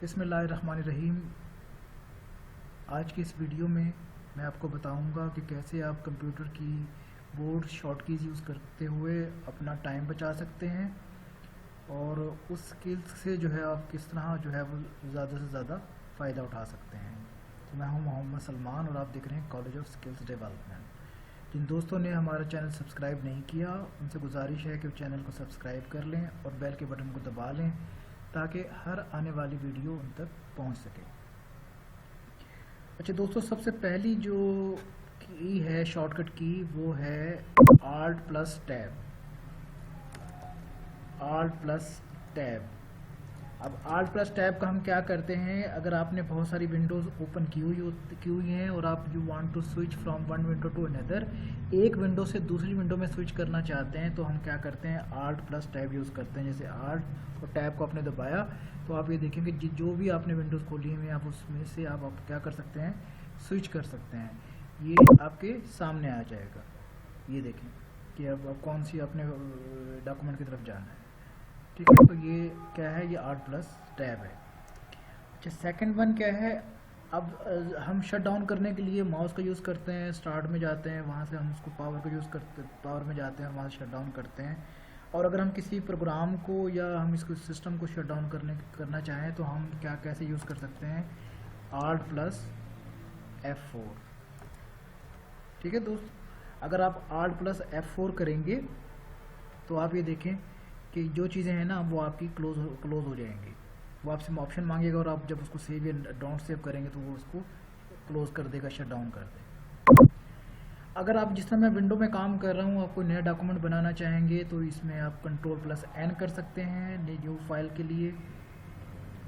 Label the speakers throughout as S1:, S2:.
S1: बिस्मिल्लाहिर्रहमानिर्रहीम। आज की इस वीडियो में मैं आपको बताऊंगा कि कैसे आप कंप्यूटर की बोर्ड शॉर्ट कीज़ यूज़ करते हुए अपना टाइम बचा सकते हैं और उस स्किल्स से जो है आप किस तरह जो है वो ज़्यादा से ज़्यादा फ़ायदा उठा सकते हैं। तो मैं हूं मोहम्मद सलमान और आप देख रहे हैं कॉलेज ऑफ स्किल्स डेवलपमेंट। जिन दोस्तों ने हमारा चैनल सब्सक्राइब नहीं किया उनसे गुजारिश है कि चैनल को सब्सक्राइब कर लें और बेल के बटन को दबा लें ताकि हर आने वाली वीडियो उन तक पहुंच सके। अच्छा दोस्तों, सबसे पहली जो की है शॉर्टकट की वो है Alt plus tab. Alt plus tab. अब Alt प्लस टैब का हम क्या करते हैं, अगर आपने बहुत सारी विंडोज़ ओपन की हुई हैं और आप you want to switch from one window to another, एक विंडो से दूसरी विंडो में स्विच करना चाहते हैं, तो हम क्या करते हैं Alt प्लस टैब यूज़ करते हैं। जैसे Alt और टैब को आपने दबाया तो आप ये देखेंगे जो भी आपने विंडोज़ खोली हुई हैं आप उसमें से आप क्या कर सकते हैं, स्विच कर सकते हैं। ये आपके सामने आ जाएगा। ये देखें कि अब कौन सी अपने डॉक्यूमेंट की तरफ जाना है। ठीक है, तो ये क्या है, ये Alt प्लस टैब है। अच्छा, सेकंड वन क्या है, अब हम शट डाउन करने के लिए माउस का यूज़ करते हैं। स्टार्ट में जाते हैं, वहाँ से हम उसको पावर का यूज़ करते, पावर में जाते हैं, वहाँ से शट डाउन करते हैं। और अगर हम किसी प्रोग्राम को या हम इसको सिस्टम को शट डाउन करना चाहें तो हम क्या कैसे यूज़ कर सकते हैं, Alt प्लस F4। ठीक है दोस्त, अगर आप Alt प्लस F4 करेंगे तो आप ये देखें कि जो चीज़ें हैं ना वो आपकी क्लोज हो जाएंगी। वो आपसे ऑप्शन मांगेगा और आप जब उसको सेव या डोंट सेव करेंगे तो वो उसको क्लोज कर देगा, शट डाउन कर देगा। अगर आप जिस तरह मैं विंडो में काम कर रहा हूँ, आप कोई नया डॉक्यूमेंट बनाना चाहेंगे तो इसमें आप कंट्रोल प्लस N कर सकते हैं न्यू फाइल के लिए।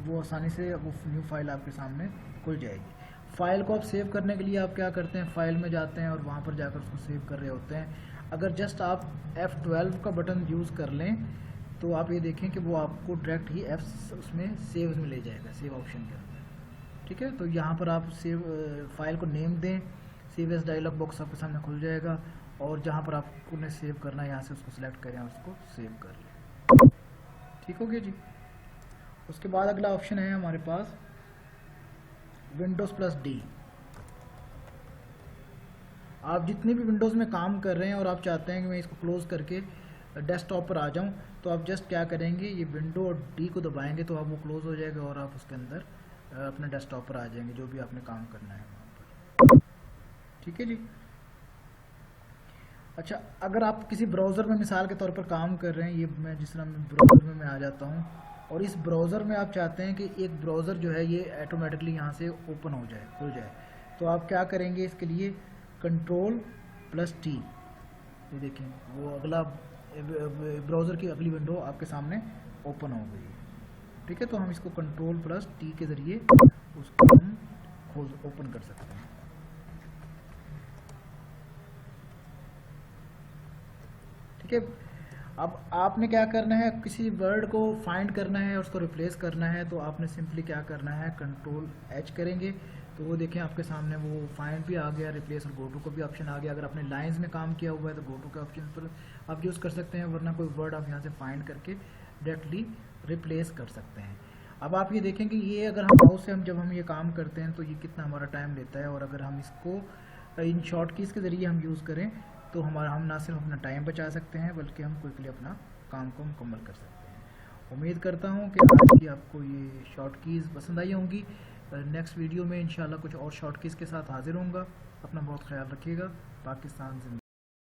S1: वो आसानी से वो न्यू फाइल आपके सामने खुल जाएगी। फाइल को आप सेव करने के लिए आप क्या करते हैं, फाइल में जाते हैं और वहाँ पर जाकर उसको सेव कर रहे होते हैं। अगर जस्ट आप F12 का बटन यूज़ कर लें तो आप ये देखें कि वो आपको डायरेक्ट ही उसमें सेव में ले जाएगा, सेव ऑप्शन के अंदर। ठीक है, तो यहाँ पर आप सेव फाइल को नेम दें, सेव एज डायलॉग बॉक्स आपके सामने खुल जाएगा और जहाँ पर आपको उन्हें सेव करना है यहाँ से उसको सिलेक्ट करें और उसको सेव कर लें। ठीक हो गया जी। उसके बाद अगला ऑप्शन है हमारे पास विंडोज़ प्लस D। आप जितने भी विंडोज़ में काम कर रहे हैं और आप चाहते हैं कि मैं इसको क्लोज करके डेस्कटॉप पर आ जाऊं, तो आप जस्ट क्या करेंगे, ये विंडो और D को दबाएंगे तो आप वो क्लोज हो जाएगा और आप उसके अंदर अपने डेस्कटॉप पर आ जाएंगे जो भी आपने काम करना है वहाँ पर। ठीक है जी। अच्छा, अगर आप किसी ब्राउज़र में मिसाल के तौर पर काम कर रहे हैं, ये मैं जिस तरह ब्राउज़र में मैं आ जाता हूँ और इस ब्राउज़र में आप चाहते हैं कि एक ब्राउज़र जो है ये ऑटोमेटिकली यहाँ से ओपन हो जाए, खुल जाए, तो आप क्या करेंगे, इसके लिए कंट्रोल प्लस T। ये देखें वो अगला ब्राउज़र की अगली विंडो आपके सामने ओपन हो गई। ठीक है, तो हम इसको कंट्रोल प्लस T के ज़रिए उसको हम ओपन कर सकते हैं। ठीक है, अब आपने क्या करना है, किसी वर्ड को फाइंड करना है और उसको रिप्लेस करना है तो आपने सिंपली क्या करना है, कंट्रोल H करेंगे तो वो देखें आपके सामने वो फाइंड भी आ गया, रिप्लेस और गो टू का भी ऑप्शन आ गया। अगर आपने लाइंस में काम किया हुआ है तो गो टू के ऑप्शन पर आप यूज़ कर सकते हैं, वरना कोई वर्ड आप यहाँ से फाइंड करके डायरेक्टली रिप्लेस कर सकते हैं। अब आप ये देखें कि ये अगर हम माउस से जब हम ये काम करते हैं तो ये कितना हमारा टाइम लेता है, और अगर हम इसको इन शॉर्ट कीज़ के ज़रिए हम यूज़ करें तो हम ना सिर्फ अपना टाइम बचा सकते हैं बल्कि हम क्विकली अपना काम को मुकम्मल कर सकते हैं। उम्मीद करता हूँ कि आज की आपको ये शॉर्ट कीज़ पसंद आई होंगी। नेक्स्ट वीडियो में इंशाल्लाह कुछ और शॉर्ट कीज़ के साथ हाजिर होऊंगा। अपना बहुत ख्याल रखिएगा। पाकिस्तान जिंदाबाद।